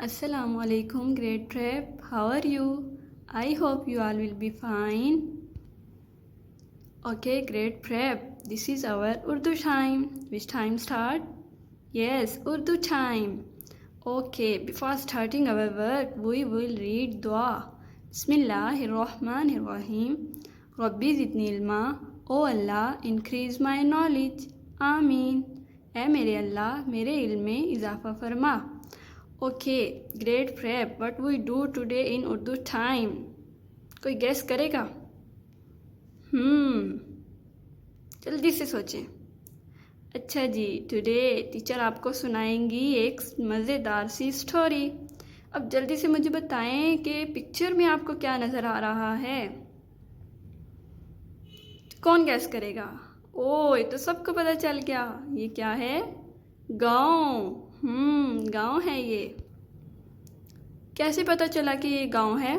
Assalamu alaikum, great prep. How are you? I hope you all will be fine. Okay, great prep. This is our Urdu time. Which time start? Yes, Urdu time. Okay, before starting our work, we will read dua. Bismillahirrahmanirrahim. Rabbi zidni ilma. O Allah, increase my knowledge. Ameen. ए मेरे अल्लाह मेरे इल्म में इजाफ़ा फरमा. Okay great prep. What we do today in Urdu time? कोई guess करेगा? जल्दी से सोचें. अच्छा जी, टुडे टीचर आपको सुनाएंगी एक मज़ेदार सी स्टोरी. अब जल्दी से मुझे बताएं कि पिक्चर में आपको क्या नज़र आ रहा है. कौन गेस करेगा? ओ, ये तो सबको पता चल गया. ये क्या है? गांव. गांव है ये. कैसे पता चला कि ये गांव है?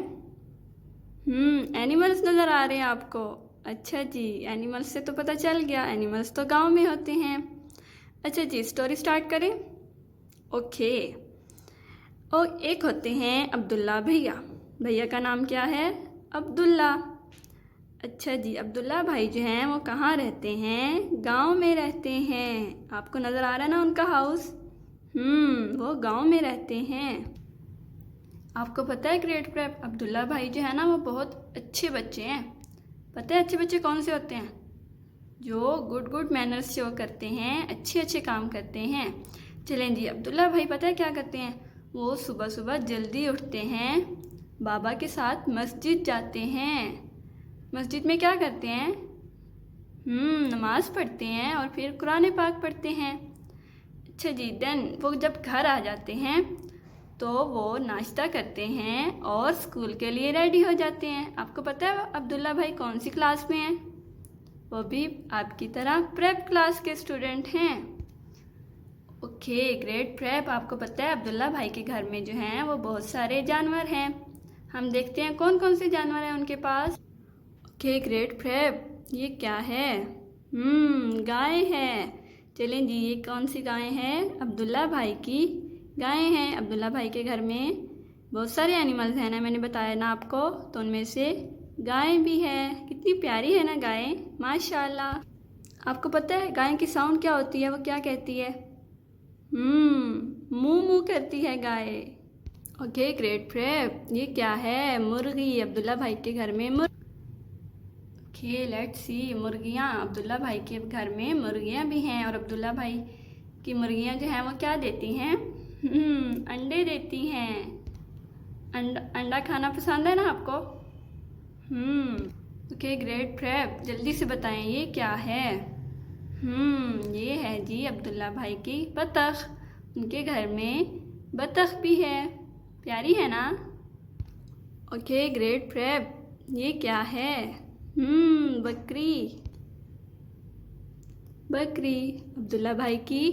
एनिमल्स नज़र आ रहे हैं आपको. अच्छा जी, एनिमल्स से तो पता चल गया, एनिमल्स तो गांव में होते हैं. अच्छा जी, स्टोरी स्टार्ट करें. ओके. और एक होते हैं अब्दुल्ला भैया. भैया का नाम क्या है? अब्दुल्ला. अच्छा जी, अब्दुल्ला भाई जो हैं वो कहाँ रहते हैं? गांव में रहते हैं. आपको नज़र आ रहा है ना उनका हाउस? वो गांव में रहते हैं. आपको पता है ग्रेट प्रेप, अब्दुल्ला भाई जो है ना वो बहुत अच्छे बच्चे हैं. पता है अच्छे बच्चे कौन से होते हैं? जो गुड मैनर्स शो करते हैं, अच्छे काम करते हैं. चलें जी, अब्दुल्ला भाई पता है क्या करते हैं? वो सुबह सुबह जल्दी उठते हैं, बाबा के साथ मस्जिद जाते हैं. मस्जिद में क्या करते हैं? नमाज पढ़ते हैं और फिर कुरान पाक पढ़ते हैं. अच्छा जी, देन वो जब घर आ जाते हैं तो वो नाश्ता करते हैं और स्कूल के लिए रेडी हो जाते हैं. आपको पता है अब्दुल्ला भाई कौन सी क्लास में हैं? वो भी आपकी तरह प्रेप क्लास के स्टूडेंट हैं. Okay great prep. आपको पता है अब्दुल्ला भाई के घर में जो हैं वो बहुत सारे जानवर हैं. हम देखते हैं कौन कौन से जानवर हैं उनके पास. Okay great prep. ये क्या है? गाय है. चलें जी, ये कौन सी गाय है? अब्दुल्ला भाई की गाय हैं. अब्दुल्ला भाई के घर में बहुत सारे एनिमल्स हैं ना, मैंने बताया ना आपको, तो उनमें से गाय भी है. कितनी प्यारी है ना गाय, माशाल्लाह. आपको पता है गाय की साउंड क्या होती है? वो क्या कहती है? मुँह मुँह करती है गाय. Okay great prep. ये क्या है? मुर्गी. अब्दुल्ला भाई के घर में ओके लेट्स सी. मुर्गियाँ. अब्दुल्ला भाई के घर में मुर्गियाँ भी हैं और अब्दुल्ला भाई की मुर्गियाँ जो हैं वो क्या देती हैं? अंडे देती हैं. अंडा खाना पसंद है ना आपको? Okay great prep. जल्दी से बताएं ये क्या है? ये है जी अब्दुल्ला भाई की बतख. उनके घर में बतख भी है. प्यारी है ना? Okay great prep. ये क्या है? बकरी. अब्दुल्ला भाई की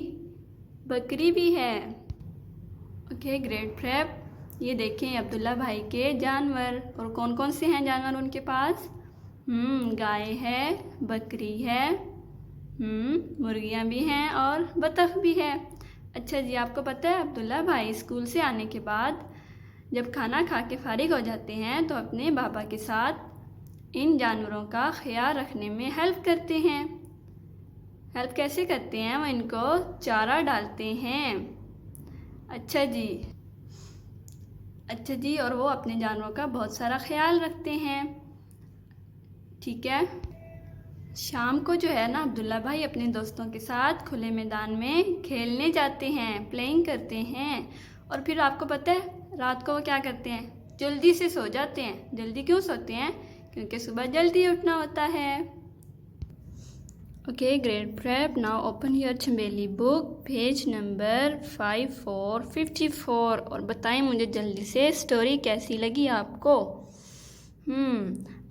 बकरी भी है. Okay great prep. ये देखें अब्दुल्ला भाई के जानवर. और कौन कौन से हैं जानवर उनके पास? गाय है, बकरी है, मुर्गियाँ भी हैं और बतख भी है. अच्छा जी, आपको पता है अब्दुल्ला भाई स्कूल से आने के बाद जब खाना खा के फारिग हो जाते हैं तो अपने बाबा के साथ इन जानवरों का ख्याल रखने में हेल्प करते हैं. हेल्प कैसे करते हैं? वो इनको चारा डालते हैं. अच्छा जी, और वो अपने जानवरों का बहुत सारा ख्याल रखते हैं. ठीक है. शाम को जो है ना अब्दुल्ला भाई अपने दोस्तों के साथ खुले मैदान में खेलने जाते हैं, प्लेइंग करते हैं. और फिर आपको पता है रात को वो क्या करते हैं? जल्दी से सो जाते हैं. जल्दी क्यों सोते हैं? क्योंकि सुबह जल्दी उठना होता है. Okay great prep. Now open your Chambeli book, page number 5454 और बताएं मुझे जल्दी से स्टोरी कैसी लगी आपको.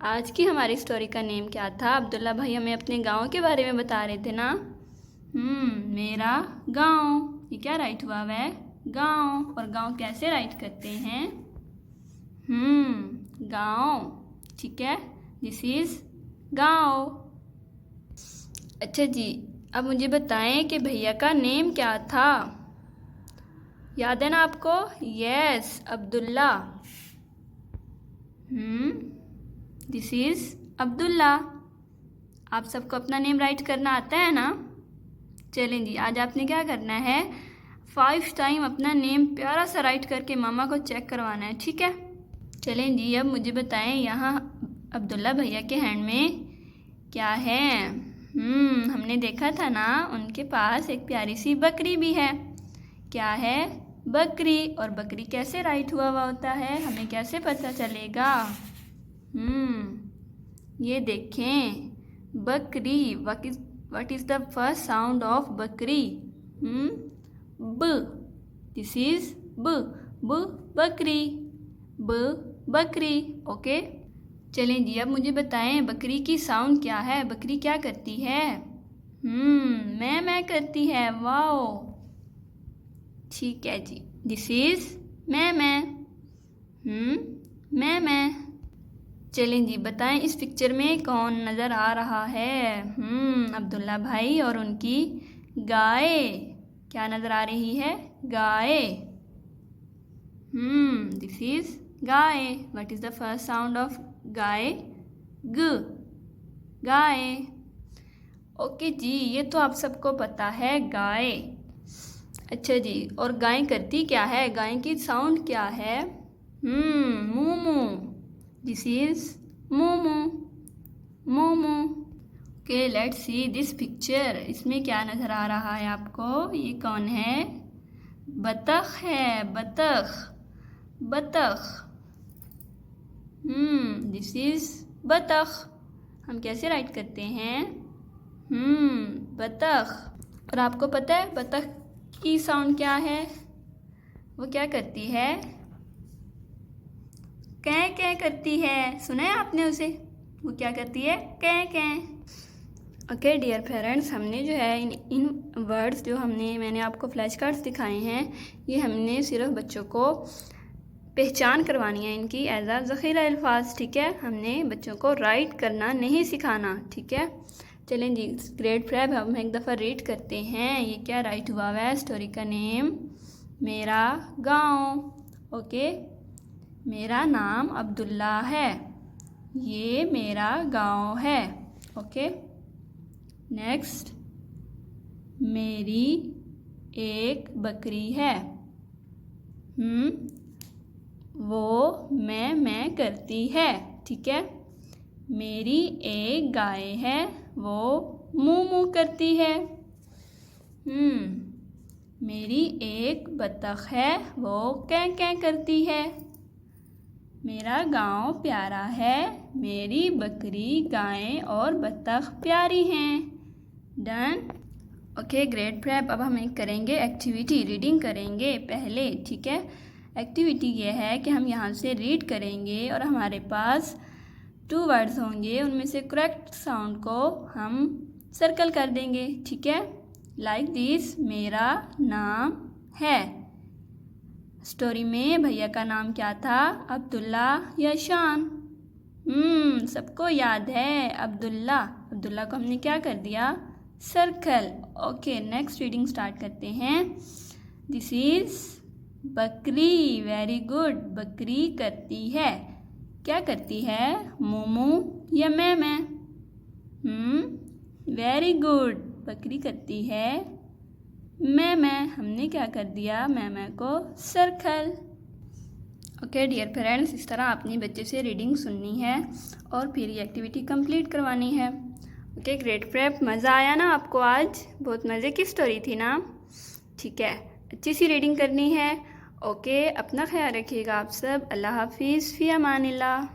आज की हमारी स्टोरी का नेम क्या था? अब्दुल्ला भाई हमें अपने गांव के बारे में बता रहे थे ना. मेरा गांव. ये क्या राइट हुआ है? गांव. और गांव कैसे राइट करते हैं? गांव. ठीक है, दिस इज गांव. अच्छा जी, अब मुझे बताएं कि भैया का नेम क्या था? याद है ना आपको? Yes, Abdullah. This is Abdullah. आप सबको अपना नेम राइट करना आता है ना? चलें जी, आज आपने क्या करना है, 5 टाइम अपना नेम प्यारा सा राइट करके मामा को चेक करवाना है, ठीक है? चलें जी, अब मुझे बताएं यहाँ अब्दुल्ला भैया के हैंड में क्या है? हमने देखा था ना, उनके पास एक प्यारी सी बकरी भी है। क्या है? बकरी। और बकरी कैसे राइट हुआ होता है, हमें कैसे पता चलेगा? ये देखें, बकरी। What is the first sound of बकरी? ब। दिस इज ब। बकरी। बकरी। ओके, चलें जी, अब मुझे बताएं बकरी की साउंड क्या है? बकरी क्या करती है? मैं करती है। वाओ, ठीक है जी, दिस इज मैं। मैं। चलें जी, बताएं इस पिक्चर में कौन नज़र आ रहा है? अब्दुल्ला भाई और उनकी गाय। क्या नज़र आ रही है? गाय। दिस इज गाय। What is the first sound of गाय? ग। गाय। ओके जी, ये तो आप सबको पता है, गाय। अच्छा जी, और गाय करती क्या है? गाय की साउंड क्या है? मूमू। This is momo. Okay, let's see this picture. इसमें क्या नज़र आ रहा है आपको? ये कौन है? बतख है। बतख। दिस इज बतख। हम कैसे राइट करते हैं? बतख। और आपको पता है बतख की साउंड क्या है? वो क्या करती है? कै कै करती है। सुना है आपने उसे? वो क्या करती है? कै। ओके डियर पेरेंट्स, हमने जो है इन वर्ड्स जो मैंने आपको फ्लैश कार्ड्स दिखाए हैं, ये हमने सिर्फ बच्चों को पहचान करवानी है इनकी एज आ ज़ख़ीरा अल्फाज, ठीक है? हमने बच्चों को राइट करना नहीं सिखाना, ठीक है? चलें जी, ग्रेड 5 हम एक दफ़ा रीड करते हैं। ये क्या राइट हुआ हुआ है? स्टोरी का नेम मेरा गाँव। ओके, मेरा नाम अब्दुल्ला है। ये मेरा गाँव है। ओके, नेक्स्ट, मेरी एक बकरी है। वो मैं करती है, ठीक है? मेरी एक गाय है, वो मूमू करती है। मेरी एक बतख है, वो कै करती है। मेरा गांव प्यारा है, मेरी बकरी, गाय और बतख प्यारी हैं। डन। ओके ग्रेट प्रेप, अब हम एक करेंगे एक्टिविटी, रीडिंग करेंगे पहले, ठीक है? एक्टिविटी ये है कि हम यहाँ से रीड करेंगे और हमारे पास 2 वर्ड्स होंगे, उनमें से करेक्ट साउंड को हम सर्कल कर देंगे, ठीक है? लाइक दिस, मेरा नाम है। स्टोरी में भैया का नाम क्या था? अब्दुल्ला या शान? सबको याद है, अब्दुल्ला। अब्दुल्ला को हमने क्या कर दिया? Circle. Okay, next reading start करते हैं। दिस इज बकरी। Very good. बकरी करती है, क्या करती है? मोमो या मैं? Very good. बकरी करती है मैं। हमने क्या कर दिया? मैं को सर्कल। ओके डियर पेरेंट्स, इस तरह अपने बच्चे से रीडिंग सुननी है और फिर ये एक्टिविटी कंप्लीट करवानी है। ओके ग्रेट प्रेप, मज़ा आया ना आपको? आज बहुत मज़े की स्टोरी थी ना? ठीक है, अच्छी सी रीडिंग करनी है। ओके, अपना ख्याल रखिएगा आप सब। अल्लाह हाफिज़, फ़ी अमानिल्लाह।